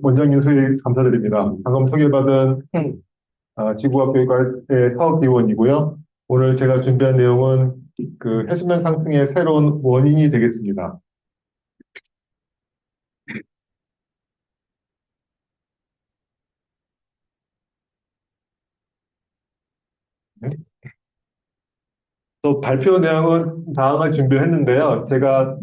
원장님 소개 감사드립니다. 방금 소개받은 지구과학 교육과의 사업비원이고요. 오늘 제가 준비한 내용은 그 해수면 상승의 새로운 원인이 되겠습니다. 네. 또 발표 내용은 다음에 준비했는데요. 제가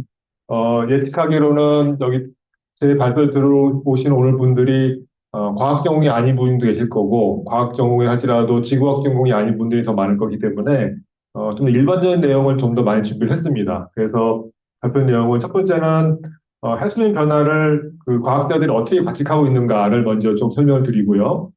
예측하기로는 여기 제 발표 들어오신 오늘 분들이 과학 전공이 아닌 분도 계실 거고 과학 전공이 할지라도 지구학 전공이 아닌 분들이 더 많을 거기 때문에 좀 일반적인 내용을 좀 더 많이 준비를 했습니다. 그래서 발표 내용은 첫 번째는 해수면 변화를 그 과학자들이 어떻게 관측하고 있는가를 먼저 좀 설명을 드리고요.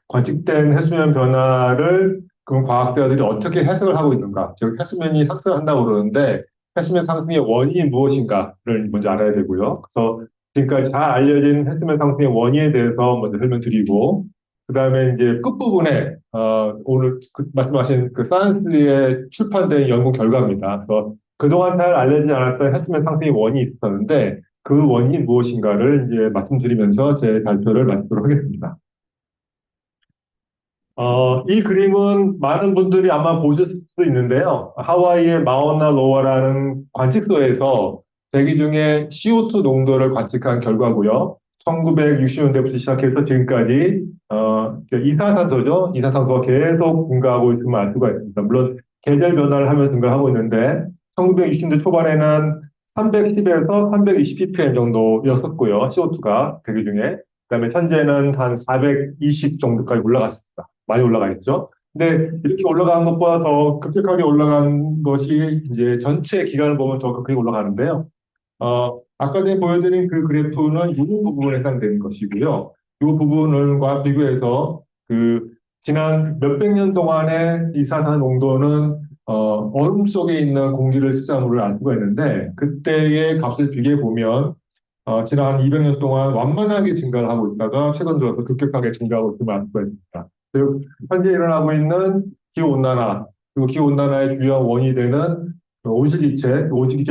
관측된 해수면 변화를 그럼 과학자들이 어떻게 해석을 하고 있는가, 즉 해수면이 상승한다고 그러는데 해수면 상승의 원인이 무엇인가를 먼저 알아야 되고요. 그래서 지금까지 잘 알려진 해수면 상승의 원인에 대해서 먼저 설명드리고, 그 다음에 이제 끝부분에 오늘 말씀하신 그 사이언스에 출판된 연구 결과입니다. 그래서 그동안 잘 알려지지 않았던 해수면 상승의 원인이 있었는데 그 원인이 무엇인가를 이제 말씀드리면서 제 발표를 마치도록 하겠습니다. 이 그림은 많은 분들이 아마 보셨을 수도 있는데요. 하와이의 마우나 로아라는 관측소에서 대기 중에 CO2 농도를 관측한 결과고요. 1960년대부터 시작해서 지금까지 이산화탄소죠. 이산화탄소가 계속 증가하고 있음을 알 수가 있습니다. 물론 계절 변화를 하면서 증가하고 있는데 1960년대 초반에는 310에서 320 ppm 정도였었고요. CO2가 대기 중에. 그다음에 현재는 한 420 정도까지 올라갔습니다. 많이 올라가 있죠. 근데 이렇게 올라간 것보다 더 급격하게 올라간 것이 이제 전체 기간을 보면 더 급격히 올라가는데요. 아까 전에 보여드린 그 그래프는 이 부분에 해당되는 것이고요. 이 부분과 비교해서 그 지난 몇백 년 동안의 이산화 농도는 얼음 속에 있는 공기를 습자물을 알 수가 있는데 그때의 값을 비교해 보면 지난 200년 동안 완만하게 증가를 하고 있다가 최근 들어서 급격하게 증가하고 있음을 알 수가 있습니다. 즉, 현재 일어나고 있는 기후온난화, 그리고 기후온난화의 주요한 원인이 되는 온실기체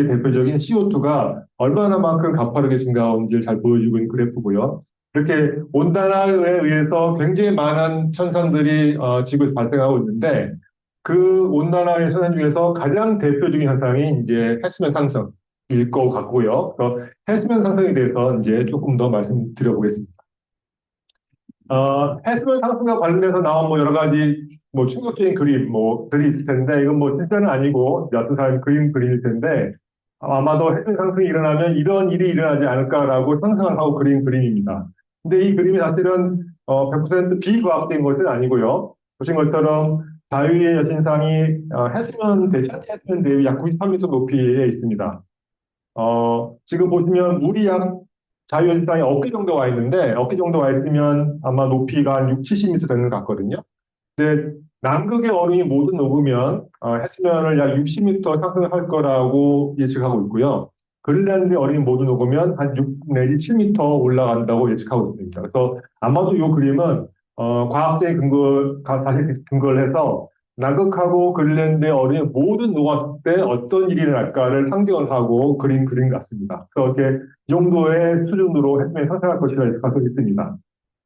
대표적인 CO2가 얼마나만큼 가파르게 증가하는지를 잘 보여주고 있는 그래프고요. 이렇게 온난화에 의해서 굉장히 많은 현상들이 지구에서 발생하고 있는데 그 온난화의 현상 중에서 가장 대표적인 현상이 이제 해수면 상승일 것 같고요. 그래서 해수면 상승에 대해서 이제 조금 더 말씀드려보겠습니다. 해수면 상승과 관련해서 나온 뭐 여러 가지 뭐 충격적인 그림 뭐들이 있을 텐데 이건 뭐 실제는 아니고 어떤 사람이 그릴 텐데 아마도 해수면 상승이 일어나면 이런 일이 일어나지 않을까라고 상상을 하고 그린 그림입니다. 근데 이 그림이 사실은 100% 비과학적인 것은 아니고요. 보신 것처럼 자유의 여신상이 해수면 대비 약 93m 높이에 있습니다. 지금 보시면 물이 약 자유연상에 어깨 정도 와 있는데 어깨 정도 와 있으면 아마 높이가 한 6, 70m 되는 것 같거든요. 근데 남극의 얼음이 모두 녹으면 해수면을 약 60m 상승할 거라고 예측하고 있고요. 그린란드의 얼음이 모두 녹으면 한 6 내지 7m 올라간다고 예측하고 있습니다. 그래서 아마도 이 그림은 과학적인 사실 근거를 해서 남극하고 그린란드의 얼음이 모두 녹았을 때 어떤 일이 일어날까를 상징을 하고 그린 그림 같습니다. 그래서 이렇게 이 정도의 수준으로 해수면이 상승할 것이라 예측하고 있습니다.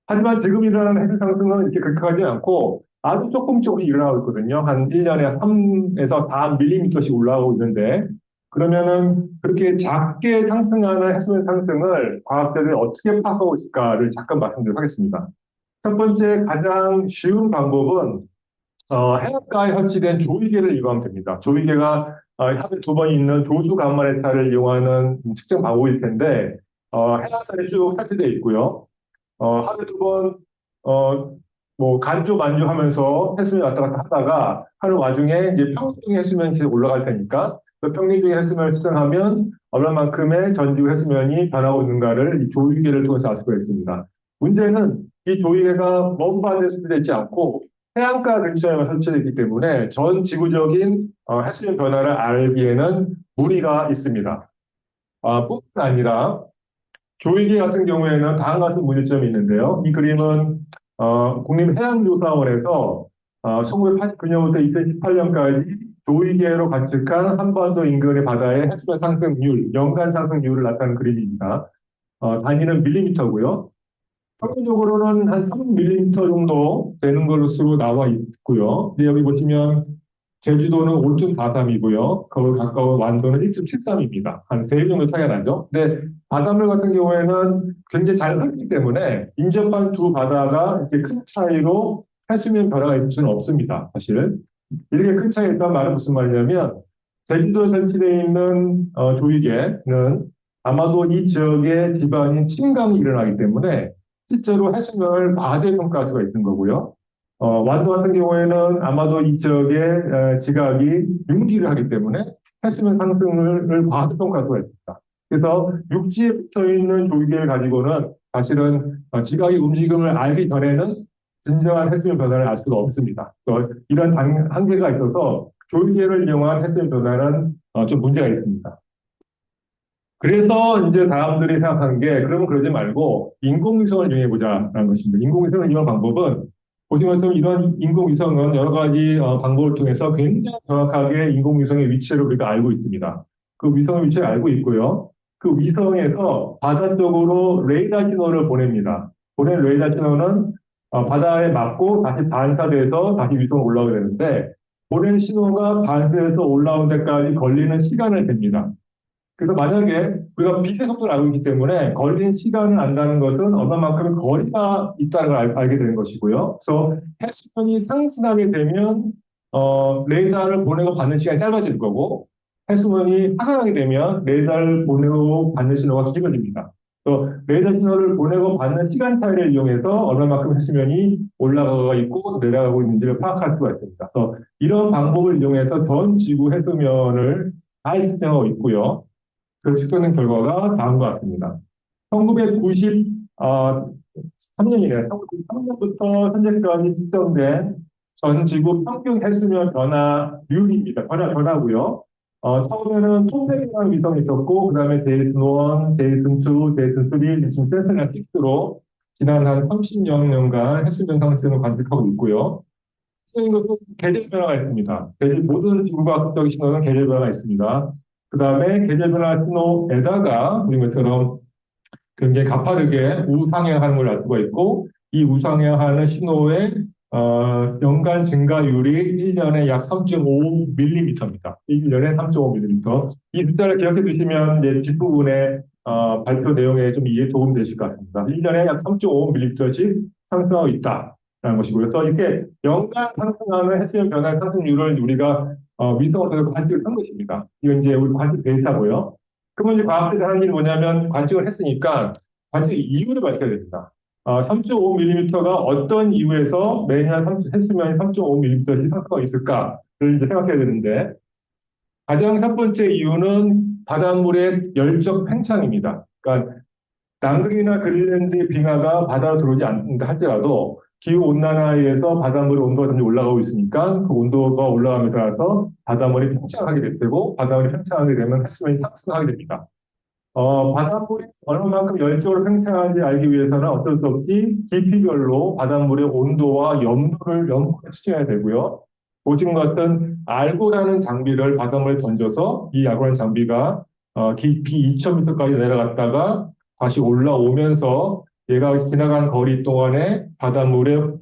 하지만 지금 일어나는 해수 상승은 이렇게 급격하지 않고 아주 조금씩 일어나고 있거든요. 한 1년에 3에서 4mm씩 올라가고 있는데 그러면은 그렇게 작게 상승하는 해수면 상승을 과학자들이 어떻게 파악하고 있을까를 잠깐 말씀드리도록 하겠습니다. 첫 번째 가장 쉬운 방법은 해안가에 설치된 조이개를 이용하면 됩니다. 조이개가 하루에 두 번 있는 조수 간만의 차를 이용하는 측정 방법일 텐데 해안선에 쭉 설치되어 있고요. 하루에 두 번, 뭐, 간주, 만주 하면서 해수면 왔다 갔다 하다가 하는 와중에 이제 평균 해수면이 계속 올라갈 테니까 그 평균 해수면을 측정하면 얼마만큼의 전지구 해수면이 변하고 있는가를 이 조이개를 통해서 알 수가 있습니다. 문제는 이 조이개가 먼 바다에 설치되어 있지 않고 해안가 근처에만 설치되어 있기 때문에 전 지구적인 해수면 변화를 알기에는 무리가 있습니다. 뿐만 아니라 조이기 같은 경우에는 다음과 같은 문제점이 있는데요. 이 그림은 국립해양조사원에서 1989년부터 2018년까지 조이계로 관측한 한반도 인근의 바다의 해수면 상승률, 연간 상승률을 나타낸 그림입니다. 단위는 밀리미터고요. 평균적으로는 한 3mm 정도 되는 것으로 나와 있고요. 근데 여기 보시면 제주도는 5.43이고요. 거기 가까운 완도는 1.73입니다. 한 3배 정도 차이가 나죠. 근데 바닷물 같은 경우에는 굉장히 잘 흐르기 때문에 인접한 두 바다가 이렇게 큰 차이로 해수면 변화가 있을 수는 없습니다. 사실. 이렇게 큰 차이가 있다는 말은 무슨 말이냐면 제주도에 설치되어 있는 조이개는 아마도 이 지역의 지반인 침강이 일어나기 때문에 실제로 해수면을 과대평가할 수가 있는 거고요. 완도 같은 경우에는 아마도 이 지역의 지각이 융기를 하기 때문에 해수면 상승을 과소평가할 수가 있습니다. 그래서 육지에 붙어 있는 조이개를 가지고는 사실은 지각의 움직임을 알기 전에는 진정한 해수면 변화를 알 수가 없습니다. 이런 한계가 있어서 조이개를 이용한 해수면 변화는 좀 문제가 있습니다. 그래서 이제 사람들이 생각하는 게 그러면 그러지 말고 인공위성을 이용해보자라는 것입니다. 인공위성을 이용한 방법은 보시는 것처럼 이런 인공위성은 여러 가지 방법을 통해서 굉장히 정확하게 인공위성의 위치를 우리가 알고 있습니다. 그 위성의 위치를 알고 있고요. 그 위성에서 바다 쪽으로 레이더 신호를 보냅니다. 보낸 레이더 신호는 바다에 맞고 다시 반사돼서 다시 위성으로 올라오게 되는데 보낸 신호가 반사해서 올라온 데까지 걸리는 시간을 잽니다. 그래서 만약에 우리가 빛의 속도를 알고 있기 때문에 걸린 시간을 안다는 것은 얼마만큼 거리가 있다는 걸 알게 되는 것이고요. 그래서 해수면이 상승하게 되면 레이더를 보내고 받는 시간이 짧아질 거고 해수면이 하강하게 되면 레이더를 보내고 받는 신호가 길어집니다. 그래서 레이더 신호를 보내고 받는 시간 차이를 이용해서 얼마만큼 해수면이 올라가고 있고 내려가고 있는지를 파악할 수가 있습니다. 그래서 이런 방법을 이용해서 전 지구 해수면을 잘 측정하고 있고요. 그 측정된 결과가 다음과 같습니다. 1993년이네요. 1993년부터 현재까지 측정된 전 지구 평균 해수면 변화율입니다. 변화고요. 처음에는 톰백이라는 위성이 있었고, 그 다음에 제이슨1, 제이슨2, 제이슨3, 지금 센티나6로 지난 한 30여 년간 해수면 상승을 관측하고 있고요. 것은 계절 변화가 있습니다. 모든 지구과학적 신호는 계절 변화가 있습니다. 그 다음에 계절 변화 신호에다가 우리 것처럼 굉장히 가파르게 우상향하는 걸 알 수가 있고 이 우상향하는 신호의 연간 증가율이 1년에 약 3.5mm입니다. 1년에 3.5mm. 이 숫자를 기억해 두시면 이제 뒷부분에 발표 내용에 좀 이해 도움 되실 것 같습니다. 1년에 약 3.5mm씩 상승하고 있다라는 것이고요. 그래서 이렇게 연간 상승하는 해수면 변화 상승률을 우리가 위성을 통해서 관측을 한 것입니다. 이건 이제 우리 관측 데이터고요. 그러면 이제 과학자들이 하는 일이 뭐냐면 관측을 했으니까 관측 이유를 밝혀야 됩니다. 3.5mm가 어떤 이유에서 매년 해수면이 3.5mm씩 상승하고 있을까를 이제 생각해야 되는데 가장 첫 번째 이유는 바닷물의 열적 팽창입니다. 그러니까 남극이나 그린란드의 빙하가 바다로 들어오지 않는다 할지라도 기후 온난화에 의해서 바닷물의 온도가 점점 올라가고 있으니까 그 온도가 올라감에 따라서 바닷물이 팽창하게 될 테고 바닷물이 팽창하게 되면 해수면이 상승하게 됩니다. 바닷물이 얼마만큼 열적으로 팽창하는지 알기 위해서는 어쩔 수 없이 깊이별로 바닷물의 온도와 염도를 측정해야 되고요. 보시는 것 같은 알고라는 장비를 바닷물에 던져서 이 알고라는 장비가 깊이 2,000m까지 내려갔다가 다시 올라오면서 얘가 지나간 거리 동안에 바닷물의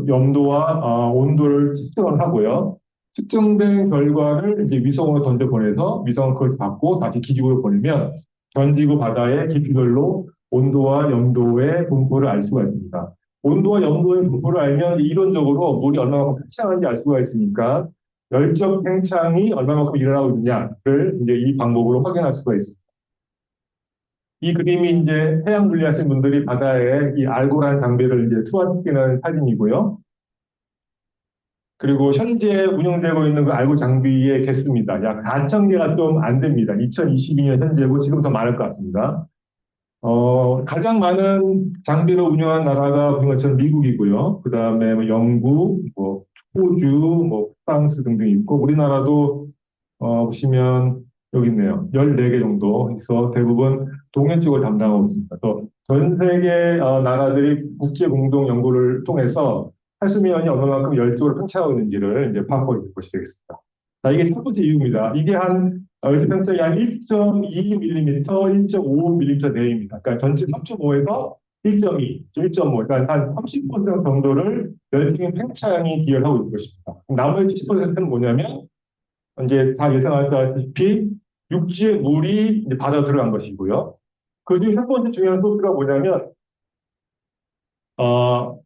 염도와 온도를 측정을 하고요. 측정된 결과를 이제 위성으로 던져 보내서 위성은 그걸 받고 다시 기지국으로 보내면 전 지구 바다의 깊이별로 온도와 염도의 분포를 알 수가 있습니다. 온도와 염도의 분포를 알면 이론적으로 물이 얼마만큼 팽창하는지 알 수가 있으니까 열적 팽창이 얼마만큼 일어나고 있느냐를 이제 이 방법으로 확인할 수가 있습니다. 이 그림이 이제 해양 물리하신 분들이 바다에 이 알고라는 장비를 이제 투하시키는 사진이고요. 그리고 현재 운영되고 있는 그 알고 장비의 개수입니다. 약 4천 개가 좀 안 됩니다. 2022년 현재고 지금 더 많을 것 같습니다. 가장 많은 장비를 운영하는 나라가 보신 것처럼 미국이고요. 그 다음에 뭐 영국, 뭐 호주, 뭐 프랑스 등등 있고 우리나라도 보시면 여기 있네요. 14개 정도 해서 대부분 동해 쪽을 담당하고 있습니다. 그래서 전 세계 나라들이 국제 공동 연구를 통해서 해수면이 얼마만큼 열적으로 팽창하고 있는지를 이제 파악하고 있는 것이 되겠습니다. 자, 이게 첫 번째 이유입니다. 이게 열적 팽창이 한 1.2mm, 1.5mm 내외입니다. 그러니까 전체 3.5에서 1.2, 1.5, 그러니까 한 30% 정도를 멸종인 팽창이 기여를 하고 있는 것입니다. 나머지 70%는 뭐냐면, 이제 다 예상하다시피 육지의 물이 이제 바다 들어간 것이고요. 그 중에 첫 번째 중요한 소스가 뭐냐면, 어,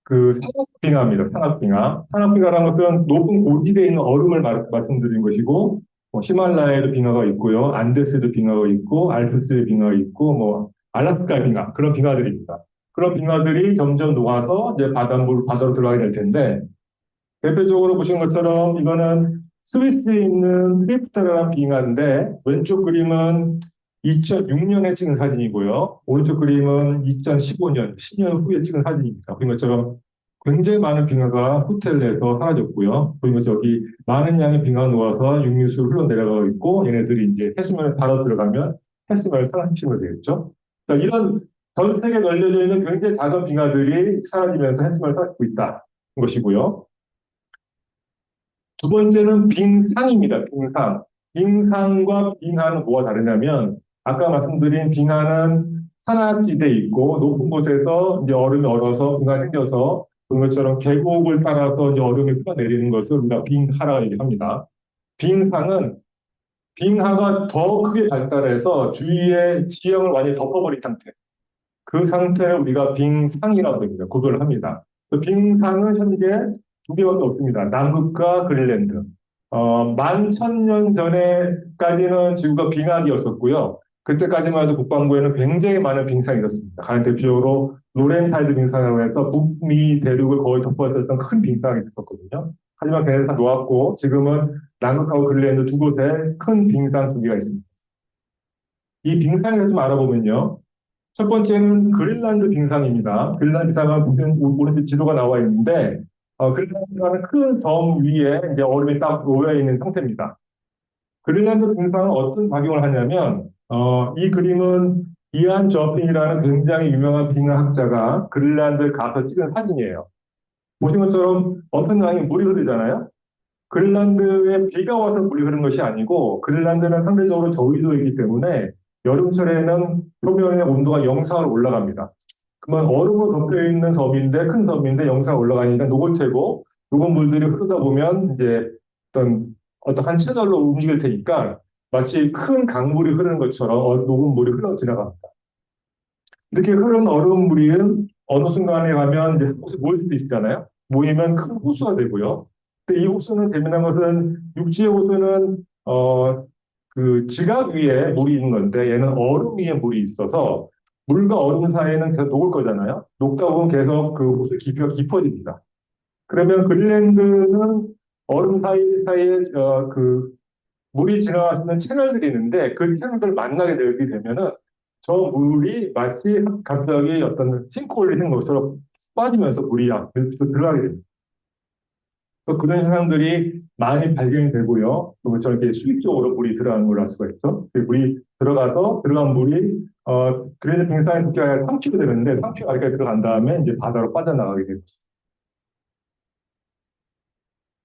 그 산악빙하입니다. 산악빙하. 산악빙하라는 것은 높은 고지대에 있는 얼음을 말씀드린 것이고, 뭐 히말라야에도 빙하가 있고요, 안데스에도 빙하가 있고, 알프스에 빙하가 있고, 뭐 알라스카 빙하 그런 빙하들입니다. 그런 빙하들이 점점 녹아서 이제 바다로 들어가게 될 텐데, 대표적으로 보신 것처럼 이거는 스위스에 있는 트리프타라는 빙하인데, 왼쪽 그림은 2006년에 찍은 사진이고요. 오른쪽 그림은 2015년, 10년 후에 찍은 사진입니다. 보신 것처럼 굉장히 많은 빙하가 후퇴를 해서 사라졌고요. 보시면 저기 많은 양의 빙하가 녹아서 육류수로 흘러내려가고 있고, 얘네들이 이제 해수면에 바로 들어가면 해수면을 상승시키면 되겠죠. 자, 이런 전 세계에 널려져 있는 굉장히 작은 빙하들이 사라지면서 해수면을 상승시키고 있다는 것이고요. 두 번째는 빙상입니다. 빙상. 빙상과 빙하는 뭐가 다르냐면, 아까 말씀드린 빙하는 산악지대에 있고 높은 곳에서 이제 얼음이 얼어서 빙하가 생겨서 그런 것처럼 계곡을 따라서 이제 얼음이 흘러내리는 것을 우리가 빙하라고 얘기합니다. 빙상은 빙하가 더 크게 발달해서 주위의 지형을 완전히 덮어버린 상태. 그 상태를 우리가 빙상이라고 합니다. 구별을 합니다. 그 빙상은 현재 두 개밖에 없습니다. 남극과 그린랜드. 11,000년 전에까지는 지구가 빙하기였었고요. 그때까지만 해도 북반구에는 굉장히 많은 빙상이 있었습니다. 가장 대표적으로 로렌타이드 빙상이라고 해서 북미 대륙을 거의 덮어있었던 큰 빙상이 있었거든요. 하지만 걔네들 다 놓았고 지금은 남극하고 그린랜드 두 곳에 큰 빙상 두 개가 있습니다. 이 빙상에 대해서 좀 알아보면요. 첫 번째는 그린란드 빙상입니다. 그린란드 빙상은 오른쪽 지도가 나와 있는데, 그린란드라는 큰 섬 위에 이제 얼음이 딱 놓여 있는 상태입니다. 그린란드 빙상은 어떤 작용을 하냐면, 이 그림은 이안 저핑이라는 굉장히 유명한 빙하학자가 그린란드에 가서 찍은 사진이에요. 보신 것처럼 엄청나게 물이 흐르잖아요. 그린란드에 비가 와서 물이 흐르는 것이 아니고, 그린란드는 상대적으로 저위도이기 때문에 여름철에는 표면의 온도가 영상으로 올라갑니다. 그러면 얼음으로 덮여 있는 섬인데, 큰 섬인데 영상이 올라가니까 녹을 테고, 녹은 물들이 흐르다 보면 이제 어떤 한 채널로 움직일 테니까 마치 큰 강물이 흐르는 것처럼 녹은 물이 흘러 지나갑니다. 이렇게 흐른 얼음물이 어느 순간에 가면 이제 한 곳에 모일 수도 있잖아요. 모이면 큰 호수가 되고요. 근데 이 호수는 재미난 것은 육지의 호수는 그 지각 위에 물이 있는 건데 얘는 얼음 위에 물이 있어서 물과 얼음 사이에는 계속 녹을 거잖아요. 녹다 보면 계속 그 호수 깊이가 깊어집니다. 그러면 그린랜드는 얼음 사이에 그 물이 지나갈 수 있는 채널들이 있는데 그 채널들을 만나게 되게 되면은 저 물이 마치 갑자기 어떤 싱크홀이 생긴 것처럼 빠지면서 물이 들어가게 됩니다. 또 그런 현상들이 많이 발견이 되고요. 또 저렇게 수직적으로 물이 들어가는 걸 알 수가 있죠. 그 물이 들어간 물이 그래서 빙상의 두께가 3km 되는데 3km 아래까지 들어간 다음에 이제 바다로 빠져나가게 됩니다.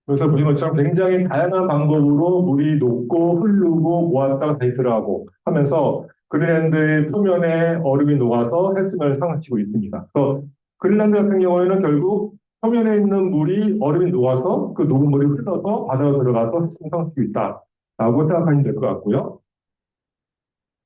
그래서 보신 것처럼 굉장히 다양한 방법으로 물이 녹고 흐르고 모았다가 다시 들어가고 하면서 그린란드의 표면에 얼음이 녹아서 해수면을 상승시키고 있습니다. 그래서 그린란드 같은 경우에는 결국 표면에 있는 물이 얼음이 녹아서 그 녹은 물이 흘러서 바다로 들어가서 해수면을 상승시키고 있다라고 생각하시면 될 것 같고요.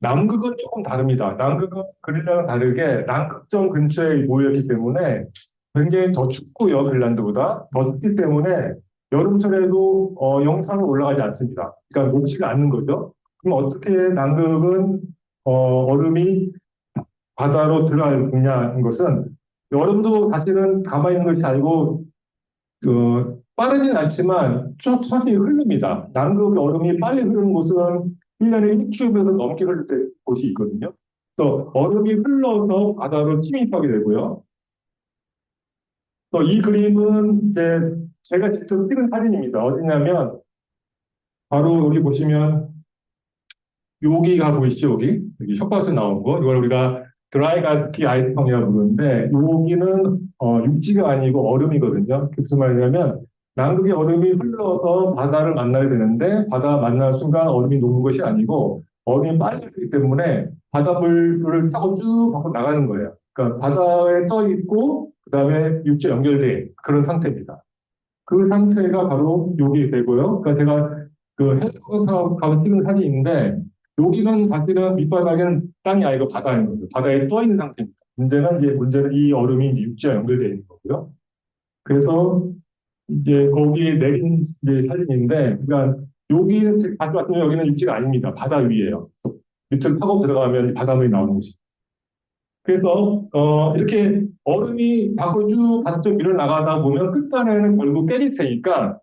남극은 조금 다릅니다. 남극은 그린란드와 다르게 남극점 근처에 모여있기 때문에 굉장히 더 춥고요, 그린란드보다. 더 춥기 때문에 여름철에도 영상은 올라가지 않습니다. 그러니까 녹지가 않는 거죠. 그럼 어떻게 남극은 얼음이 바다로 들어가느냐는 것은 여름도 사실은 가만히 있는 것이 아니고 빠르진 않지만 천천히 흐릅니다. 남극 얼음이 빨리 흐르는 곳은 1년에 1km에서 넘게 흐를 곳이 있거든요. 그래서 얼음이 흘러서 바다로 침입하게 되고요. 또 이 그림은 이제 제가 직접 찍은 사진입니다. 어디냐면 바로 여기 보시면 여기가 보이시죠? 여기 셔츠에 나온 거. 이걸 우리가 드라이 가스키 아이스펑이라고 부르는데 여기는 육지가 아니고 얼음이거든요. 그게 무슨 말이냐면 남극의 얼음이 흘러서 바다를 만나게 되는데 바다 만나는 순간 얼음이 녹는 것이 아니고 얼음이 빨리 흐르기 때문에 바닷물을 타고 쭉 밖으로 나가는 거예요. 그러니까 바다에 떠 있고 그다음에 육지에 연결된 그런 상태입니다. 그 상태가 바로 여기 되고요. 그러니까 제가 그 해수욕장 가서 찍은 사진인데 여기는 사실은 밑바닥에는 땅이 아니고 바다인 거죠. 바다에 떠 있는 상태입니다. 문제는 이 얼음이 이제 육지와 연결되어 있는 거고요. 그래서 이제 거기에 내린 이제 사진인데, 그러니까 여기는 다시 봤으면 여기는 육지가 아닙니다. 바다 위에요. 밑을 타고 들어가면 바닷물이 나오는 곳이. 그래서 이렇게 얼음이 밖으로 쭉 바깥쪽 밀어나가다 보면 끝단에는 결국 깨질 테니까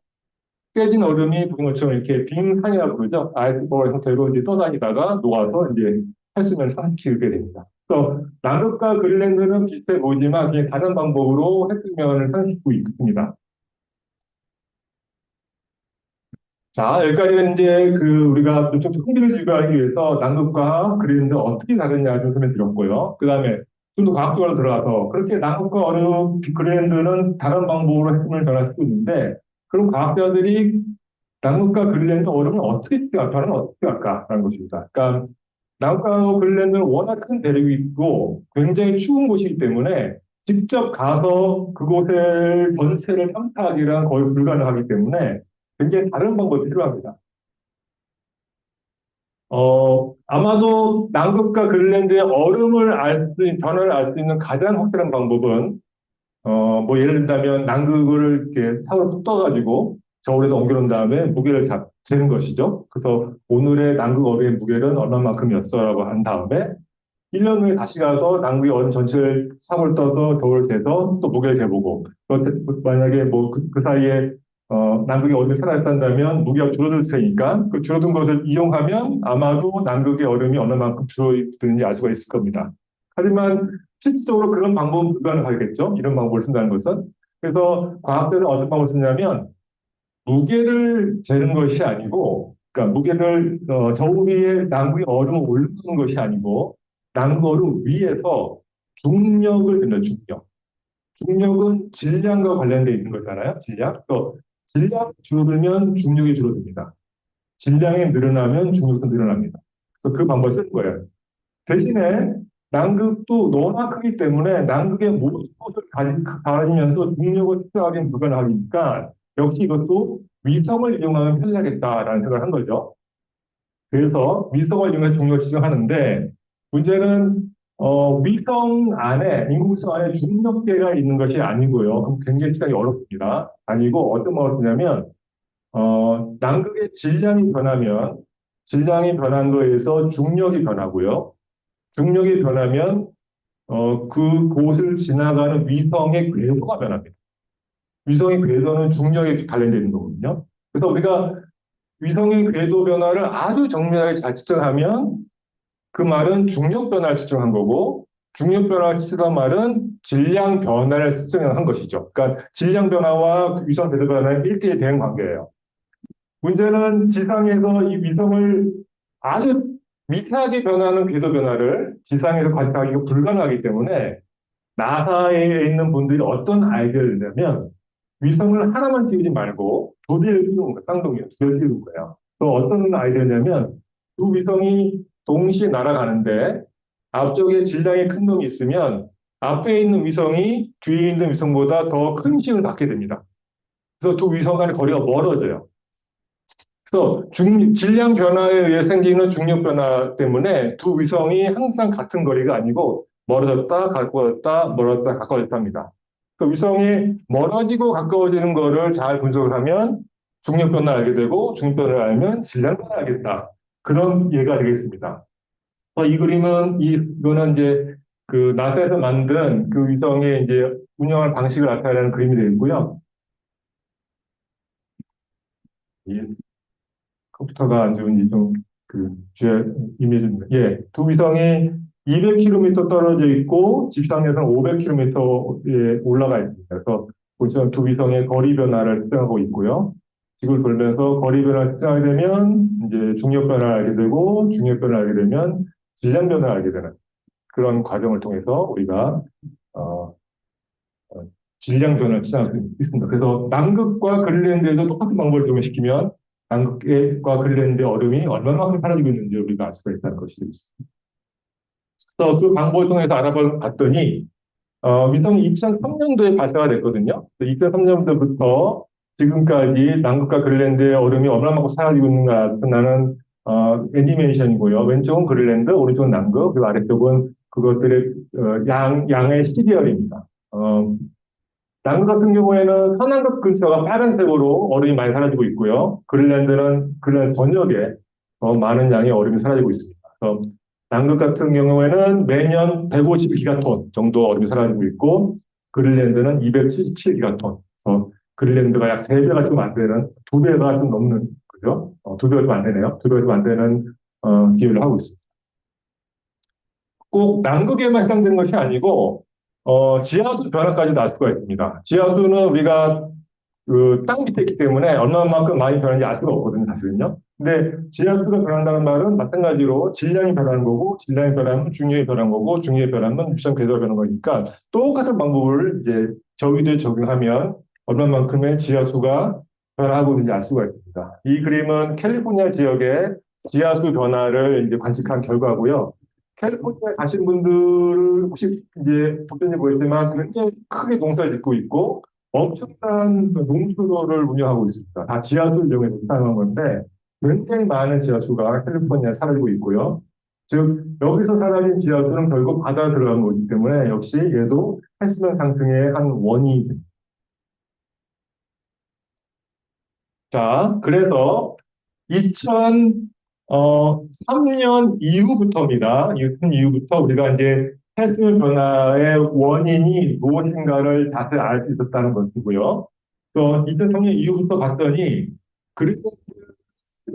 깨진 얼음이 보는 것처럼 이렇게 빙산이라고 그러죠. 아이스버의 형태로 이제 떠다니다가 녹아서 이제 해수면 상식이 됩니다. 그래서 남극과 그린란드는 비슷해 보이지만 그냥 다른 방법으로 해수면을 상식하고 있습니다. 자, 여기까지는 이제 우리가 좀 흥미를 유발하기 위해서 남극과 그린란드 어떻게 다르냐 좀 설명드렸고요. 그 다음에 좀 더 과학적으로 들어가서 그렇게 남극과 그린란드는 다른 방법으로 해수면을 변화시키고 있는데 그럼 과학자들이 남극과 그린란드 얼음을 어떻게 변화는 어떻게 할까라는 것입니다. 그러니까 남극과 그린란드는 워낙 큰 대륙이 있고 굉장히 추운 곳이기 때문에 직접 가서 그곳을 전체를 탐사하기란 거의 불가능하기 때문에 굉장히 다른 방법이 필요합니다. 아마도 남극과 그린란드의 변화를 알 수 있는 가장 확실한 방법은 뭐 예를 든다면 남극을 이렇게 상으로 툭 떠가지고 저울에다 옮겨놓은 다음에 무게를 재는 것이죠. 그래서 오늘의 남극 어뢰의 무게는 얼마만큼이었어라고 한 다음에 1년 후에 다시 가서 남극의 얼음 전체를 상을 떠서 저울을 재서 또 무게를 재보고 만약에 뭐 그 사이에 남극의 얼음이 사라졌다면 무게가 줄어들 테니까 그 줄어든 것을 이용하면 아마도 남극의 얼음이 어느 만큼 줄어드는지 알 수가 있을 겁니다. 하지만 실질적으로 그런 방법은 불가능하겠죠. 이런 방법을 쓴다는 것은. 그래서 과학자는 어떤 방법을 쓰냐면 무게를 재는 것이 아니고, 그러니까 무게를 저울 위에 남극의 얼음을 올리는 것이 아니고 남극 얼음 위에서 중력을 든다. 중력은 질량과 관련되어 있는 거잖아요. 질량. 또 질량이 줄어들면 중력이 줄어듭니다. 질량이 늘어나면 중력도 늘어납니다. 그래서 그 방법을 쓰는 거예요. 대신에 남극도 너무나 크기 때문에 남극의 모든 곳을 가리면서 중력을 측정하기는 불가능하니까 역시 이것도 위성을 이용하면 편리하겠다라는 생각을 한 거죠. 그래서 위성을 이용해서 중력을 측정하는데 문제는 위성 안에 인공위성 안에 중력계가 있는 것이 아니고요. 그럼 굉장히 시간이 어렵습니다. 아니고 어떤 방법을 쓰냐면 남극의 질량이 변한 거에 의해서 중력이 변하고요. 중력이 변하면 그곳을 지나가는 위성의 궤도가 변합니다. 위성의 궤도는 중력에 관련되어 있는 거거든요. 그래서 우리가 위성의 궤도 변화를 아주 정밀하게 잘 측정하면 그 말은 중력 변화를 측정한 거고 중력 변화를 측정한 말은 질량 변화를 측정한 것이죠. 그러니까 질량 변화와 위성 궤도 변화는 1대1 대응 관계예요. 문제는 지상에서 이 위성을 아주 미세하게 변하는 궤도 변화를 지상에서 관찰하기가 불가능하기 때문에 나사에 있는 분들이 어떤 아이디어를 내냐면 위성을 하나만 띄우지 말고 두 개를 띄우는 거예요. 쌍둥이요. 두 개를 띄우는 거예요. 또 어떤 아이디어냐면 두 위성이 동시에 날아가는데 앞쪽에 질량이 큰 놈이 있으면 앞에 있는 위성이 뒤에 있는 위성보다 더 큰 힘을 받게 됩니다. 그래서 두 위성 간의 거리가 멀어져요. 그래서 질량 변화에 의해 생기는 중력 변화 때문에 두 위성이 항상 같은 거리가 아니고 멀어졌다, 가까워졌다, 멀어졌다, 가까워졌다 합니다. 그 위성이 멀어지고 가까워지는 거를 잘 분석을 하면 중력 변화를 알게 되고 중력 변화를 알면 질량 변화를 알겠다. 그런 예가 되겠습니다. 이 그림은 이거는 이제 그 나사에서 만든 그 위성의 이제 운영하는 방식을 나타내는 그림이 되겠고요. 컴퓨터가 안 좋은지 좀 주의 이미지입니다. 예, 두 위성이 200km 떨어져 있고 지상에서는 500km에 올라가 있습니다. 그래서 보시면 두 위성의 거리 변화를 측정하고 있고요. 지구를 돌면서 거리 변화를 측정하게 되면 이제 중력 변화를 알게 되고 중력 변화를 알게 되면 질량 변화를 알게 되는 그런 과정을 통해서 우리가 어, 어, 질량 변화를 측정할 수 있습니다. 그래서 남극과 그린란드에도 똑같은 방법을 적용시키면 남극과 그린란드의 얼음이 얼마만큼 사라지고 있는지 우리가 알 수가 있다는 것이 되겠습니다. 그래서 그 방법을 통해서 알아봤더니 위성이 2003년도에 발사가 됐거든요. 2003년도부터 지금까지 남극과 그린란드의 얼음이 얼마만큼 사라지고 있는가 나타나는 애니메이션이고요. 왼쪽은 그린란드, 오른쪽은 남극, 그리고 아래쪽은 그것들의 양의 시리얼입니다. 남극 같은 경우에는 서남극 근처가 빨간색으로 얼음이 많이 사라지고 있고요. 그린란드는 그린란드 전역에 더 많은 양의 얼음이 사라지고 있습니다. 그래서 남극 같은 경우에는 매년 150기가톤 정도 얼음이 사라지고 있고, 그린란드는 277기가톤. 그래서 그린란드가 약 3배가 좀 안 되는, 2배가 좀 넘는, 그죠? 2배가 좀 안 되네요. 2배가 좀 안 되는, 기여를 하고 있습니다. 꼭 남극에만 해당되는 것이 아니고, 지하수 변화까지 날 수가 있습니다. 지하수는 우리가 그 땅 밑에 있기 때문에 얼마만큼 많이 변하는지 알 수가 없거든요, 사실은요. 근데 지하수가 변한다는 말은 마찬가지로 질량이 변하는 거고, 질량이 변하면 중력이 변하는 거고, 중력이 변하면 유선 궤도가 변하는 거니까 똑같은 방법을 이제 저위도에 적용하면 얼마만큼의 지하수가 변화하고 있는지 알 수가 있습니다. 이 그림은 캘리포니아 지역의 지하수 변화를 이제 관측한 결과고요. 캘리포니아에 가신 분들은 혹시 이제 보셨는지 모르겠지만 굉장히 크게 농사를 짓고 있고 엄청난 농수로를 운영하고 있습니다. 다 지하수를 이용해서 사용한 건데 굉장히 많은 지하수가 캘리포니아에 사라지고 있고요. 즉 여기서 사라진 지하수는 결국 바다에 들어간 거기 때문에 역시 얘도 해수면 상승의 한 원인이 됩니다. 자, 그래서 2003년 이후부터입니다. 2000 이후부터 우리가 이제 해수 변화의 원인이 무엇인가를 자세히 알 수 있었다는 것이고요. 또 2003년 이후부터 봤더니 그리스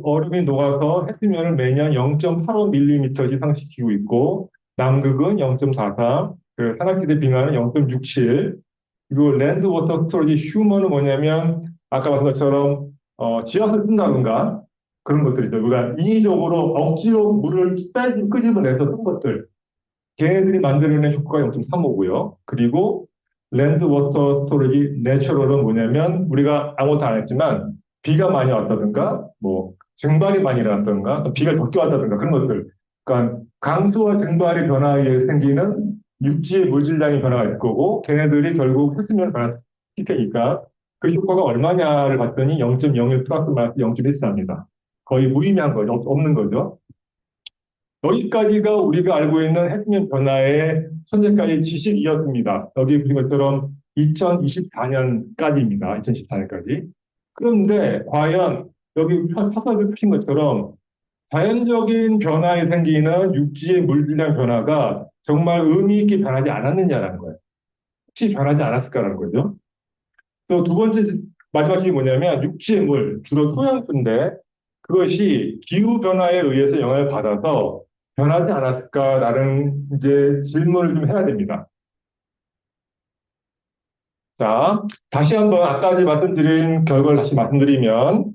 얼음이 녹아서 해수면을 매년 0.85mm 상승시키고 있고 남극은 0.43, 그 산악지대 빙하는 0.67, 그리고 랜드 워터 스토리지 휴머는 뭐냐면 아까 말한 것처럼 지하수를 쓴다든가 그런 것들이죠. 우리가 인위적으로 억지로 물을 끄집어내서 쓴 것들. 걔네들이 만들어낸 효과가 0.35고요. 그리고 랜드 워터 스토리지 내추럴은 뭐냐면 우리가 아무것도 안 했지만 비가 많이 왔다든가 뭐 증발이 많이 일어났다든가 비가 적게 왔다든가 그런 것들. 그러니까 강수와 증발의 변화에 의해 생기는 육지의 물질량의 변화가 있을 거고 걔네들이 결국 해수면을 변화시킬 테니까 그 효과가 얼마냐를 봤더니 0.01 플러스 마이너스 0.14입니다. 거의 무의미한 거죠. 없는 거죠. 여기까지가 우리가 알고 있는 해수면 변화의 현재까지 지식이었습니다. 여기 보신 것처럼 2024년까지입니다. 2024년까지. 그런데 과연 여기 화살을 펴신 것처럼 자연적인 변화에 생기는 육지의 물질량 변화가 정말 의미 있게 변하지 않았느냐라는 거예요. 혹시 변하지 않았을까라는 거죠. 또 두 번째 마지막이 뭐냐면 육지의 물, 주로 토양수인데 그것이 기후 변화에 의해서 영향을 받아서 변하지 않았을까라는 이제 질문을 좀 해야 됩니다. 자, 다시 한번 아까 말씀드린 결과를 다시 말씀드리면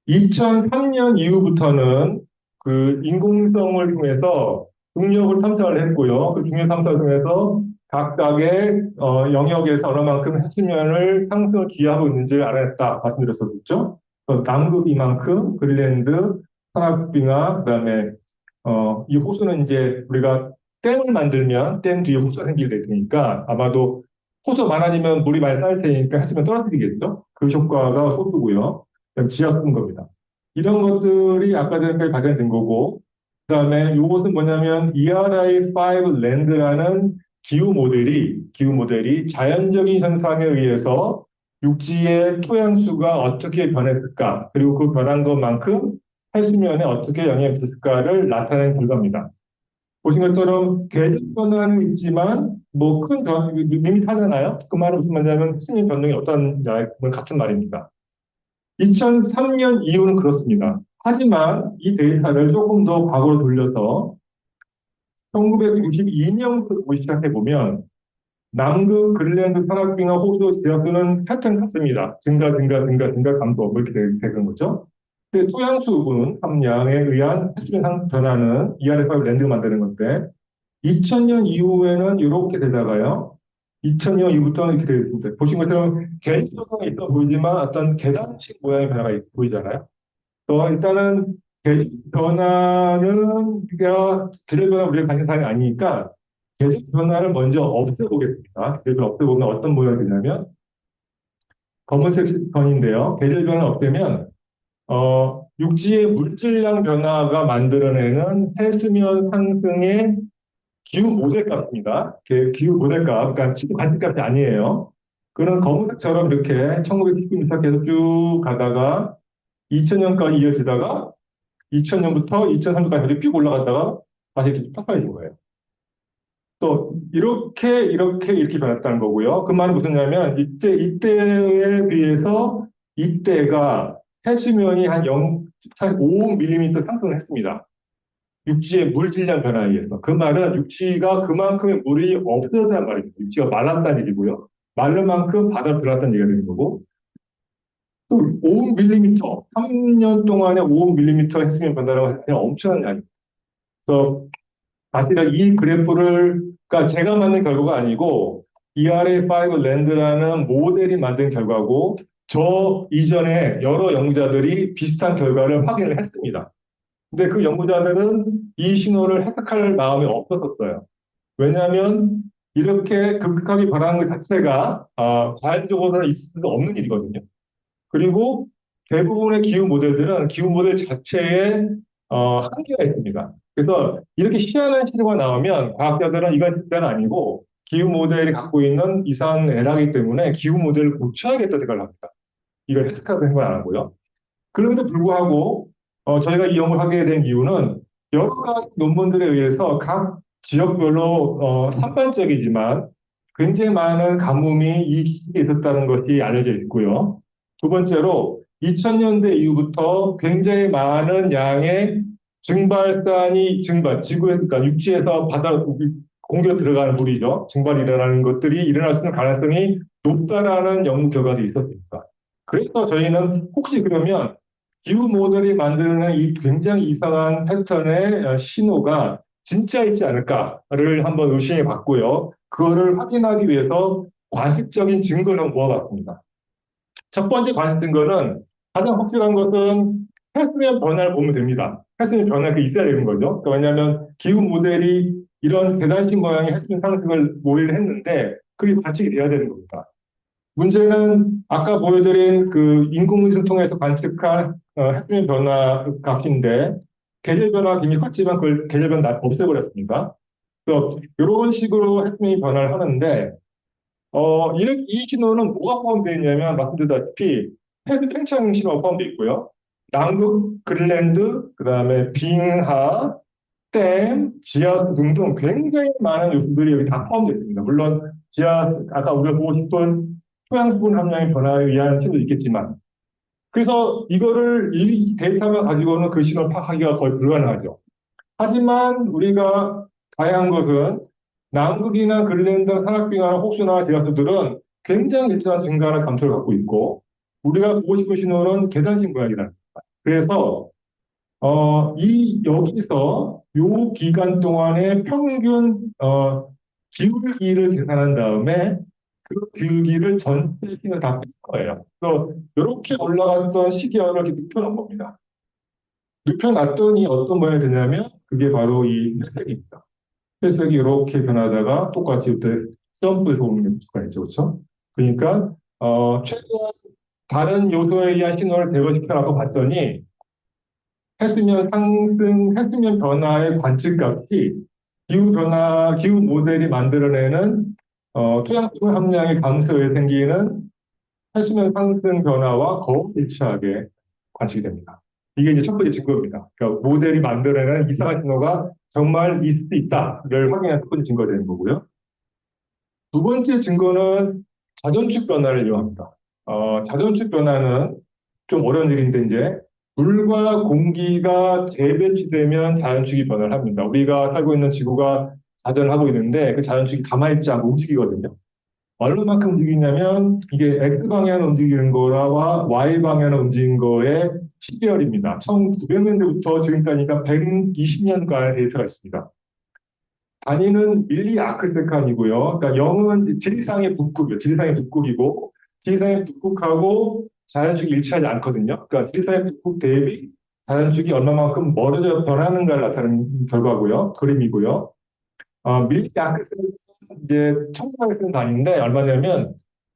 2003년 이후부터는 그 인공위성을 통해서 중력을 탐사를 했고요. 그 중력 탐사를 통해서 각각의 영역에서 얼마만큼 해수면을 상승을 기여하고 있는지를 알아냈다 말씀드렸었죠. 남극 이만큼, 그린란드, 산악빙하, 그다음에 이 호수는 이제 우리가 댐을 만들면 댐 뒤에 호수가 생기게 될 테니까 아마도 호수 많아지면 물이 많이 쌓일 테니까 해수면 떨어뜨리겠죠. 그 효과가 호수고요. 그다음 지하수인 겁니다. 이런 것들이 아까 전에 발견된 거고, 그다음에 이것은 뭐냐면 ERI5 랜드라는 기후 모델이 자연적인 현상에 의해서 육지의 토양수가 어떻게 변했을까, 그리고 그 변한 것만큼 해수면에 어떻게 영향을 미쳤을까를 나타낸 결과입니다. 보신 것처럼 계절 변화는 있지만 뭐 큰 변화, 밋밋하잖아요. 그 말은 무슨 말이냐면 해수면 변동이 없다는 건 같은 말입니다. 2003년 이후는 그렇습니다. 하지만 이 데이터를 조금 더 과거로 돌려서 1992년부터 보기 시작해보면 남극, 그린란드, 산악빙하, 호주, 지하수는 패턴 같습니다. 증가, 감소 뭐 이렇게 되는 거죠. 근데 토양수분 함량에 의한 해수면 변화는 ERF5 랜드가 만드는 건데 2000년 이후에는 이렇게 되다가요. 2000년 이후부터는 이렇게 되어 있습니다. 보신 것처럼 개수가 있어 보이지만 어떤 계단식 모양의 변화가 보이잖아요. 일단은 계절 변화는 우리가 계절 변화 우리가 가진 사람이 아니니까 계절 변화를 먼저 없애보겠습니다. 계절 변화 없애보면 어떤 모양이 되냐면 검은색 선인데요. 계절 변화 없애면 육지의 물질량 변화가 만들어내는 해수면 상승의 기후 모델값입니다. 기후 모델값, 그러니까 지구 관측값이 아니에요. 그런 검은색처럼 이렇게 1919m 계속 쭉 가다가 2000년까지 이어지다가 2000년부터 2003년까지 쭉 올라갔다가 다시 이렇게 팍팍해진 거예요. 또 이렇게 변했다는 거고요. 그 말은 무슨냐면 이때에 비해서 이때가 해수면이 한 5mm 상승을 했습니다. 육지의 물 질량 변화에 의해서. 그 말은 육지가 그만큼의 물이 없어졌다는 말입니다. 육지가 말랐다는 얘기고요. 마른 만큼 바다로 들어갔다는 얘기가 되는 거고. 또 5mm, 3년 동안에 5mm 해수면 변화라고 해서 그냥 엄청난 양입니다. 그래서 사실은 이 그래프를, 그러니까 제가 만든 결과가 아니고 ERA5 랜드라는 모델이 만든 결과고 저 이전에 여러 연구자들이 비슷한 결과를 확인을 했습니다. 근데 그 연구자들은 이 신호를 해석할 마음이 없었어요. 왜냐하면 이렇게 급격하게 변하는 것 자체가 자연적으로는 있을 수 없는 일이거든요. 그리고 대부분의 기후 모델들은 기후 모델 자체에 한계가 있습니다. 그래서 이렇게 희한한 신호가 나오면 과학자들은 이건 진짜는 아니고 기후 모델이 갖고 있는 이상한 에러기 때문에 기후 모델을 고쳐야겠다 생각을 합니다. 이걸 해석하고 생각을 안 하고요. 그럼에도 불구하고 저희가 이 연구를 하게 된 이유는 여러 가지 논문들에 의해서 각 지역별로 산반적이지만 굉장히 많은 가뭄이 이 시기에 있었다는 것이 알려져 있고요. 두 번째로 2000년대 이후부터 굉장히 많은 양의 지구에서, 그러니까 육지에서 공기로 들어가는 물이죠. 증발이 일어나는 것들이 일어날 수 있는 가능성이 높다라는 연구 결과도 있었습니다. 그래서 저희는 혹시 그러면 기후 모델이 만드는 이 굉장히 이상한 패턴의 신호가 진짜이지 않을까를 한번 의심해 봤고요. 그거를 확인하기 위해서 관측적인 증거를 모아봤습니다. 첫 번째 관측 증거는 가장 확실한 것은 해수면 변화를 보면 됩니다. 해수면 변화가 있어야 되는 거죠. 그러니까 왜냐하면 기후 모델이 이런 계단식 모양의 해수면 상승을 모의를 했는데 그게 관측이 돼야 되는 겁니다. 문제는 아까 보여드린 그 인공위성 통해서 관측한 해수면 변화 값인데 계절 변화가 굉장히 컸지만 그걸 계절 변화 없애버렸습니다. 그래서 이런 식으로 해수면이 변화를 하는데 이 신호는 뭐가 포함되어 있냐면 말씀드렸다시피 해수 팽창 신호가 포함되어 있고요. 남극, 그린랜드, 그 다음에 빙하, 댐, 지하수 등등 굉장히 많은 요소들이 여기 다 포함되어 있습니다. 물론 아까 우리가 보고 싶은 토양수분 함량의 변화에 의한 신호도 있겠지만 그래서 이 데이터만 가지고는 그 신호를 파악하기가 거의 불가능하죠. 하지만 우리가 다양한 것은 남극이나 그린랜드, 산악빙하나 혹시나 지하수들은 굉장히 일정한 증가나 감소를 갖고 있고 우리가 보고 싶은 신호는 계단식 모양이다. 그래서 여기서 요 기간 동안의 평균 기울기를 계산한 다음에 그 기울기를 전체 신을 다 뺀 거예요. 그래서 이렇게 올라갔던 시기화를 이렇게 눕혀놓은 겁니다. 눕혀놨더니 어떤 모양이 되냐면 그게 바로 이 혈색입니다. 혈색이 이렇게 변하다가 똑같이 이때 점프해서 오는 수가 있죠. 그렇죠? 그러니까 최대한 다른 요소에 의한 신호를 제거시켜라고 봤더니 해수면 변화의 관측값이 기후 모델이 만들어내는 토양수분 함량의 감소에 생기는 해수면 상승 변화와 거의 일치하게 관측이 됩니다. 이게 이제 첫 번째 증거입니다. 그러니까 모델이 만들어내는 이상한 신호가 정말 있을 수 있다를 확인한 첫 번째 증거가 되는 거고요. 두 번째 증거는 자전축 변화를 이용합니다. 자전축 변화는 좀 어려운 일인데 이제 물과 공기가 재배치되면 자연축이 변화를 합니다. 우리가 살고 있는 지구가 자전을 하고 있는데 그 자연축이 가만히 있지 않고 움직이거든요. 얼마만큼 움직이냐면 이게 X방향으로 움직이는 거와 Y방향으로 움직이는 거의 시계열입니다. 1900년대부터 지금까지가 120년간의 데이터가 있습니다. 단위는 밀리 아크세칸이고요. 그러니까 0은 지리상의 북극이요. 지리상의 북극이고 지리상의 북극하고 자연축이 일치하지 않거든요. 그러니까 지리상의 북극 대비 자연축이 얼마만큼 멀어져 변하는가를 나타내는 결과고요. 그림이고요. 밀리 아크셀은 이제 천문학에 쓰는 단위인데 얼마냐면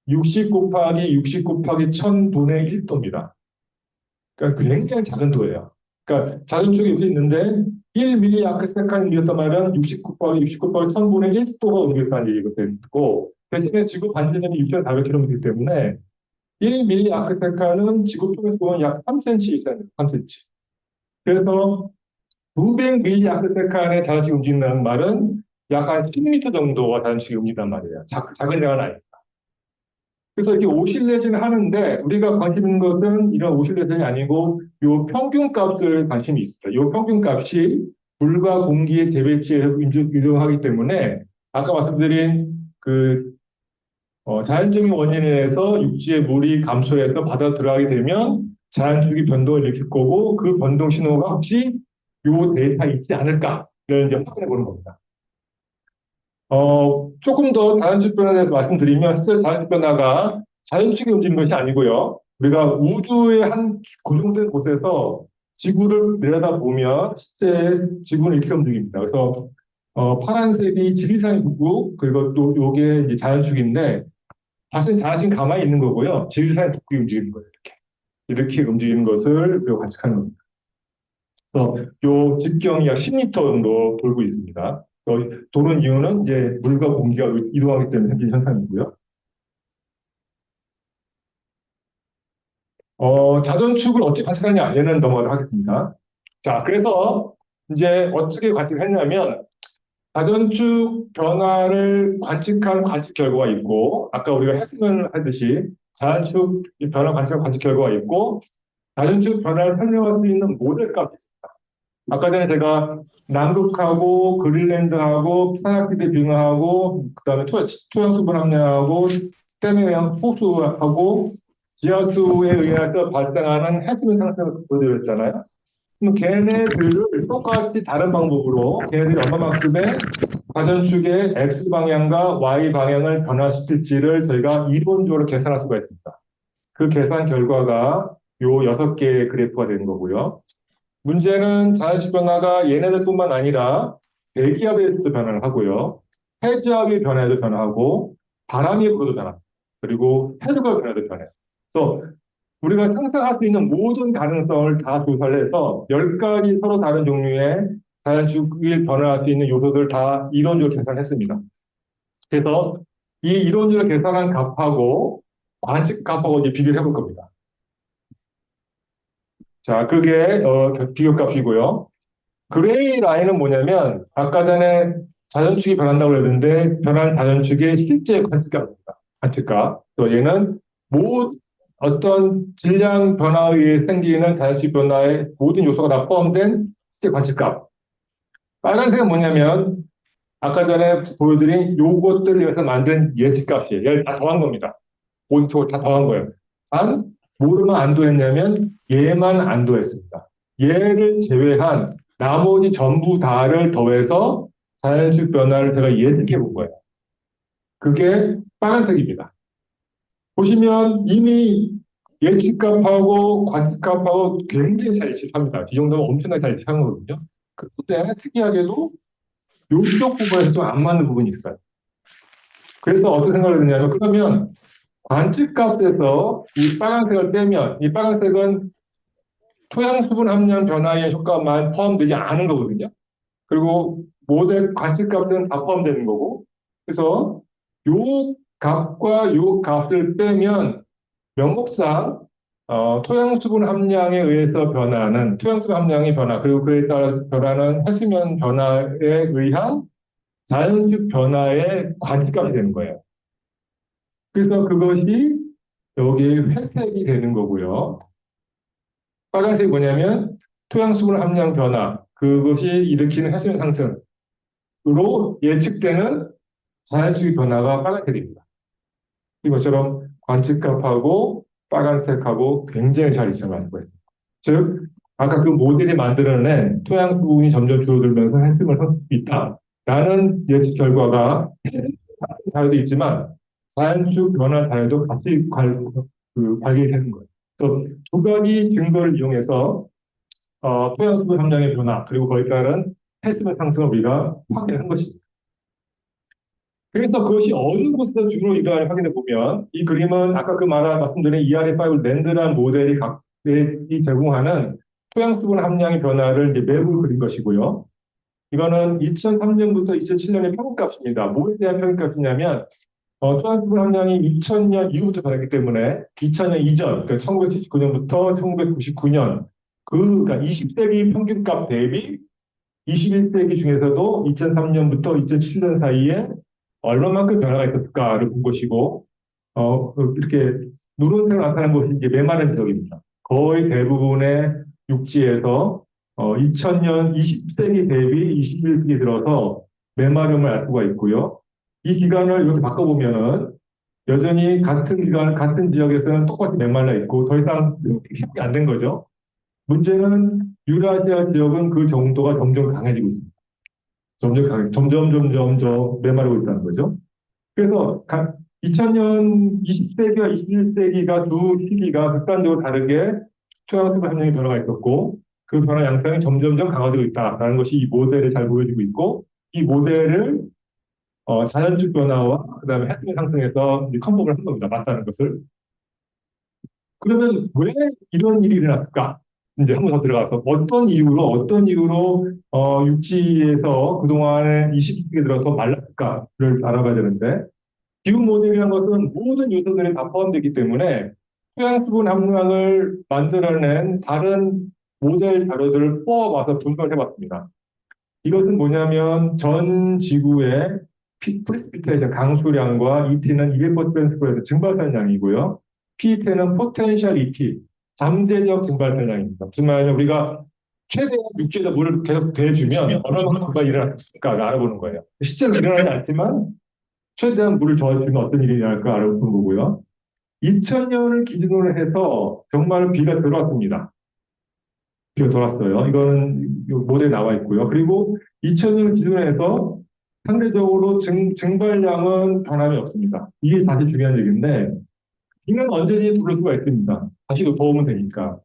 60 곱하기 60 곱하기 1000분의 1도입니다. 그러니까 굉장히 작은 도예요. 그러니까 자전축이 이렇게 있는데 1밀리 아크세칸이 움직였단 말은 60 곱하기 60 곱하기 1000분의 1도가 움직였다는 얘기가 되고 대신에 지구 반지름이 6,400km이기 때문에 1밀리 아크세칸은 지구 표면에서 보면 약 3cm 있다는 3cm. 그래서 900밀리 아크세칸의 자전축이 움직인다는 말은 약 한 10m 정도가 자전축이 움직인단 말이에요. 작은 데가 아니에요. 그래서 이렇게 오실레이션을 하는데 우리가 관심 있는 것은 이런 오실레이션이 아니고 요 평균값을 관심이 있어요. 요 평균값이 물과 공기의 재배치에서 유동하기 때문에 아까 말씀드린 그 자연적인 원인에 의해서 육지의 물이 감소해서 바다로 들어가게 되면 자연축이 변동을 일으킬 거고 그 변동 신호가 혹시 요 데이터에 있지 않을까 이런 이제 확인해 보는 겁니다. 조금 더 자연축 변화에 대해서 말씀드리면, 실제 자연축 변화가 자연축이 움직이는 것이 아니고요. 우리가 우주의 한 고정된 곳에서 지구를 내려다보면 실제 지구는 이렇게 움직입니다. 그래서 파란색이 지리산의 북극, 그리고 또 요게 이제 자연축인데, 사실 자연축은 가만히 있는 거고요. 지리산의 북극이 움직이는 거예요. 이렇게 움직이는 것을 관측하는 겁니다. 그래서 요 직경이 약 10m 정도 돌고 있습니다. 도는 이유는 이제 물과 공기가 이동하기 때문에 생긴 현상이고요. 자전축을 어떻게 관측하냐? 얘는 넘어가도록 하겠습니다. 자, 그래서 이제 어떻게 관측했냐면 자전축 변화를 관측한 관측 결과가 있고 아까 우리가 해수면을 하듯이 자전축 변화 관측한 관측 결과가 있고 자전축 변화를 설명할 수 있는 모델 값이 있습니다. 아까 전에 제가 남극하고 그린랜드하고 산악지대 빙하하고 그다음에 토양수분 함량하고 댐에 의한 호수하고 지하수에 의해서 발생하는 해수면 상승을 보여드렸잖아요. 그럼 걔네들을 똑같이 다른 방법으로 걔네들이 얼마만큼의 가전축의 X 방향과 Y 방향을 변화시킬지를 저희가 이론적으로 계산할 수가 있습니다. 그 계산 결과가 요 6개의 그래프가 되는 거고요. 문제는 자연식 변화가 얘네들뿐만 아니라 대기압에서도 변화를 하고요. 해저압의 변화에도 변화하고 바람의 불어도 변화합니다. 그리고 해류가 변화도 변해요. 그래서 우리가 상상할 수 있는 모든 가능성을 다 조사를 해서 10가지 서로 다른 종류의 자연축을 변화할 수 있는 요소들 다 이론적으로 계산했습니다. 그래서 이 이론적으로 계산한 값하고 관측 값하고 이제 비교를 해볼 겁니다. 자, 그게 비교값이고요. 그레이 라인은 뭐냐면 아까 전에 자전축이 변한다고 그랬는데 변한 자전축의 실제 관측값입니다. 관측값. 또 얘는 어떤 질량 변화에 의해 생기는 자연축 변화의 모든 요소가 다 포함된 실제 관측값. 빨간색은 뭐냐면 아까 전에 보여드린 요것들을 위해서 만든 예측값이에요. 얘를 다 더한 겁니다. 온토 다 더한 거예요. 단 뭐로만 안 더했냐면 얘만 안 더했습니다. 얘를 제외한 나머지 전부 다를 더해서 자연축 변화를 제가 예측해 본 거예요. 그게 빨간색입니다. 보시면 이미 예측값하고 관측값하고 굉장히 잘 일치합니다. 이 정도면 엄청나게 잘 일치한 거거든요. 그런데 특이하게도 이쪽 부분에서 좀 안 맞는 부분이 있어요. 그래서 어떤 생각을 드냐면 그러면 관측값에서 이 빨간색을 빼면 이 빨간색은 토양 수분 함량 변화의 효과만 포함되지 않은 거거든요. 그리고 모델 관측값은 다 포함되는 거고. 그래서 요 값과 요 값을 빼면 명목상 토양 수분 함량에 의해서 변화하는 토양 수분 함량의 변화 그리고 그에 따라 변하는 해수면 변화에 의한 자연축 변화의 관측값이 되는 거예요. 그래서 그것이 여기 회색이 되는 거고요. 빨간색이 뭐냐면 토양 수분 함량 변화, 그것이 일으키는 해수면 상승으로 예측되는 자연축 변화가 빨간색입니다. 이것처럼 관측값하고 빨간색하고 굉장히 잘 일치할 수가 있습니다. 즉, 아까 그 모델이 만들어낸 토양 수분이 점점 줄어들면서 해수면을 할 수 있다라는 예측 결과가 자료도 있지만 자연축 변화 자료도 같이 발견되는 거예요. 또 두 가지 증거를 이용해서 토양수분 함량의 변화, 그리고 거기에 따른 해수면 상승을 우리가 확인한 것입니다. 그래서 그것이 어느 곳에서 주로 일어나는지 확인해 보면, 이 그림은 아까 말씀드린 ERA5 랜드라는 모델이 각이 제공하는 토양수분 함량의 변화를 이제 맵으로 그린 것이고요. 이거는 2003년부터 2007년의 평균값입니다. 뭐에 대한 평균값이냐면, 토양수분 함량이 2000년 이후부터 변했기 때문에 2000년 이전, 그러니까 1979년부터 1999년, 그러니까 20세기 평균값 대비 21세기 중에서도 2003년부터 2007년 사이에 얼마만큼 변화가 있었을까를 본 것이고, 이렇게 누런색으로 나타난 것이 이제 메마른 지역입니다. 거의 대부분의 육지에서 2000년 20세기 대비 21세기 들어서 메마름을 알 수가 있고요. 이 기간을 이렇게 바꿔보면은 여전히 같은 기간, 같은 지역에서는 똑같이 메말라 있고 더 이상 회복이 안 된 거죠. 문제는 유라시아 지역은 그 정도가 점점 강해지고 있습니다. 점점 더 메마르고 있다는 거죠. 그래서 2000년 20세기와 21세기가 두 시기가 극단적으로 다르게 토양수분 함량의 변화가 있었고 그 변화 양상이 점점점 강화되고 있다라는 것이 이 모델에 잘 보여지고 있고 이 모델을 자연축 변화와 그다음에 해수면 상승에서 컨버를 한 겁니다. 맞다는 것을. 그러면 왜 이런 일이 일어났을까? 이제 한 번 더 들어가서 어떤 이유로 육지에서 그동안에 20세기 들어서 말랐을까를 알아봐야 되는데 기후 모델이라는 것은 모든 요소들이 다 포함되기 때문에 토양 수분 함량을 만들어낸 다른 모델 자료들을 뽑아와서 분석을 해봤습니다. 이것은 뭐냐면 전 지구의 프리시피테이션 강수량과 ET는 200%에서 증발산량이고요. PET는 포텐셜 ET, 잠재적 증발산량입니다. 무슨 말이냐면 우리가 최대한 육지에다 물을 계속 대주면 얼마만큼 증발이 일어날까를 알아보는 거예요. 실제로 일어나지 않지만 최대한 물을 저어주면 어떤 일이 일어날까 알아보는 거고요. 2000년을 기준으로 해서 정말 비가 들어왔습니다. 비가 들어왔어요. 이거는 모델에 나와 있고요. 그리고 2000년을 기준으로 해서 상대적으로 증발량은 변함이 없습니다. 이게 사실 중요한 얘기인데 비는 언제든지 들을 수가 있습니다. 다시 더 오면 되니까.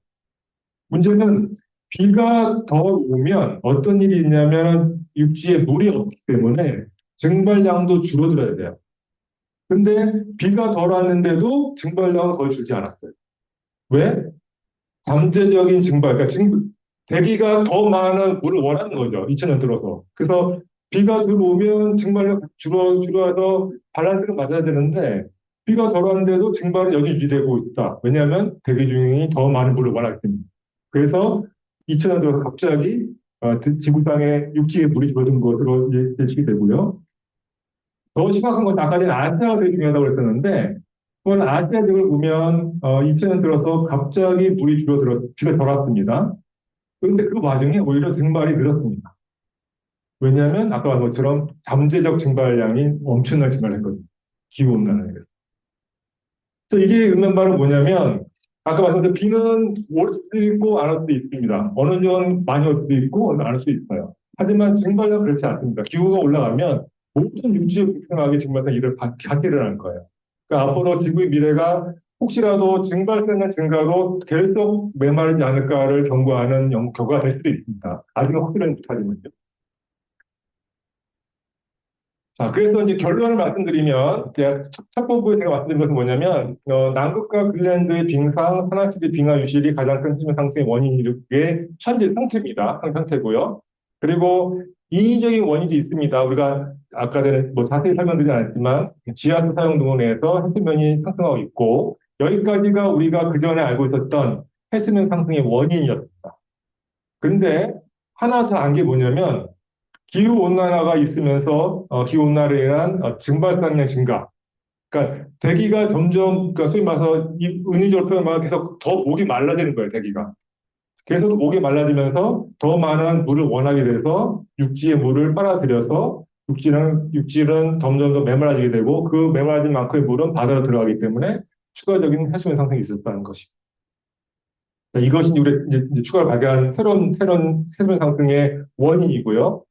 문제는 비가 더 오면 어떤 일이 있냐면 육지에 물이 없기 때문에 증발량도 줄어들어야 돼요. 근데 비가 덜 왔는데도 증발량은 거의 줄지 않았어요. 왜? 잠재적인 증발, 그러니까 대기가 더 많은 물을 원하는 거죠. 2000년 들어서. 그래서 비가 들어오면 증발력 줄어서 밸런스가 맞아야 되는데 비가 덜 왔는데도 증발이 여전히 유지되고 있다. 왜냐하면 대기 중이 더 많은 물을 원하기 때문에. 그래서 2000년 들어서 갑자기 지구상의 육지에 물이 줄어든 것으로 예측이 되고요. 더 심각한 건 아까 전에 아시아가 되게 중요하다고 그랬었는데 그건 아시아 지역을 보면 2000년 들어서 갑자기 물이 비가 덜 왔습니다. 그런데 그 와중에 오히려 증발이 늘었습니다. 왜냐하면 아까 말한 것처럼 잠재적 증발량이 엄청나게 증발했거든요. 기후온난화에 의해서. 그래서 이게 의미하는 바는 뭐냐면 아까 말씀드린 비는 올 수도 있고 안 올 수도 있습니다. 어느 정도 많이 올 수도 있고 안 올 수도 있어요. 하지만 증발은 그렇지 않습니다. 기후가 올라가면 모든 육지의 불평하게 증발된 일을 같이 일어날 거예요. 그러니까 앞으로 지구의 미래가 혹시라도 증발세나 증가로 계속 메마르지 않을까를 경고하는 결과가 될 수도 있습니다. 아직은 확실하지 못하지만요. 자, 그래서 이제 결론을 말씀드리면, 첫 번째 제가 말씀드린 것은 뭐냐면, 남극과 그린란드의 빙상, 산화시대 빙하 유실이 가장 큰 수면 상승의 원인인 게 현재 상태입니다. 현 상태고요. 그리고 인위적인 원인도 있습니다. 우리가 아까 전에 뭐 자세히 설명드리지 않았지만, 지하수 사용 등으로 인해서 해수면이 상승하고 있고, 여기까지가 우리가 그 전에 알고 있었던 해수면 상승의 원인이었습니다. 근데 하나 더 안 게 뭐냐면, 기후온난화가 있으면서 기후온난화에 의한 증발산량 증가. 그러니까 대기가 점점, 그러니까 소위 말해서 은유적으로 표현하면 계속 더 목이 말라지는 거예요, 대기가. 계속 목이 말라지면서 더 많은 물을 원하게 돼서 육지의 물을 빨아들여서 육지는 점점 더 메말라지게 되고 그 메말라진 만큼의 물은 바다로 들어가기 때문에 추가적인 해수면 상승이 있었다는 것이. 이것이 우리 이제 추가로 발견한 새로운 해수면 상승의 원인이고요.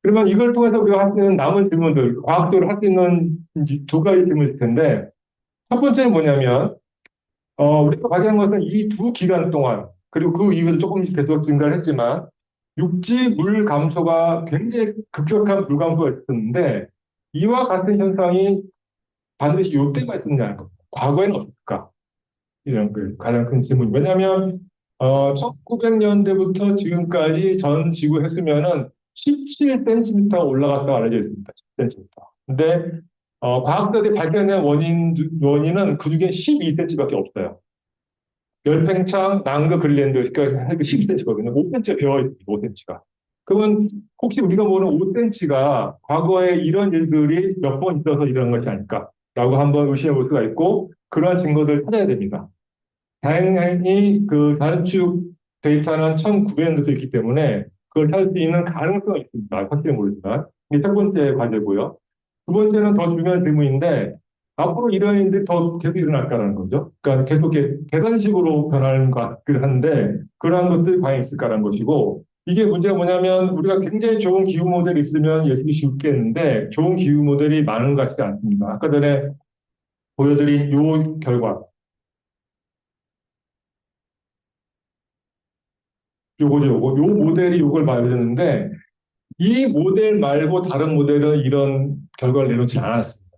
그러면 이걸 통해서 우리가 할 수 있는 남은 질문들, 과학적으로 할 수 있는 두 가지 질문일 텐데, 첫 번째는 뭐냐면, 우리가 발견한 것은 이 두 기간 동안, 그리고 그 이후에도 조금씩 계속 증가를 했지만 육지 물 감소가 굉장히 급격한 물 감소가 있었는데 이와 같은 현상이 반드시 이때만 있었냐는 겁니다. 과거에는 없을까? 이런 그 가장 큰 질문. 왜냐하면 1900년대부터 지금까지 전 지구 해수면은 17cm 올라갔다고 알려져 있습니다. 10cm. 근데 과학자들이 밝혀낸 원인은 그중에 12cm밖에 없어요. 열팽창, 남극 그린랜드, 그러니까 12cm거든요. 5cm가 배어있습니다. 5cm가. 그러면 혹시 우리가 보는 5cm가 과거에 이런 일들이 몇 번 있어서 일어난 것이 아닐까라고 한번 의심해 볼 수가 있고 그러한 증거들을 찾아야 됩니다. 다행히 그 단축 데이터는 1900년도도 있기 때문에 그걸 찾을 수 있는 가능성이 있습니다. 확실히 모르지만. 이게 첫 번째 과제고요. 두 번째는 더 중요한 질문인데 앞으로 이런 일들이 더 계속 일어날까라는 거죠. 그러니까 계속 계산식으로 변하는 것 같긴 한데 그러한 것들이 과연 있을까라는 것이고 이게 문제가 뭐냐면 우리가 굉장히 좋은 기후 모델이 있으면 예측이 쉽겠는데 좋은 기후 모델이 많은 것 같지 않습니다. 아까 전에 보여드린 요 결과 요거죠, 요거. 요 모델이 요걸 말해주는데, 이 모델 말고 다른 모델은 이런 결과를 내놓지 않았습니다.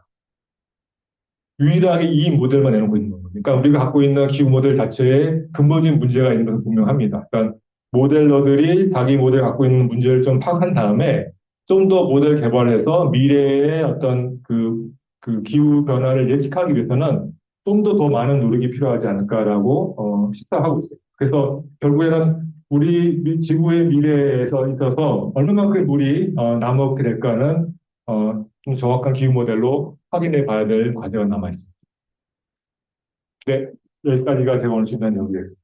유일하게 이 모델만 내놓고 있는 겁니다. 그러니까 우리가 갖고 있는 기후 모델 자체에 근본적인 문제가 있는 것은 분명합니다. 그러니까 모델러들이 자기 모델 갖고 있는 문제를 좀 파악한 다음에 좀 더 모델 개발해서 미래의 어떤 그 기후 변화를 예측하기 위해서는 좀 더 많은 노력이 필요하지 않을까라고 시사하고 있어요. 그래서 결국에는 우리 지구의 미래에서 있어서 얼마만큼 물이 남아게 될까는 좀 정확한 기후 모델로 확인해 봐야 될 과제가 남아 있습니다. 네, 여기까지가 제가 오늘 준비한 내용이었습니다.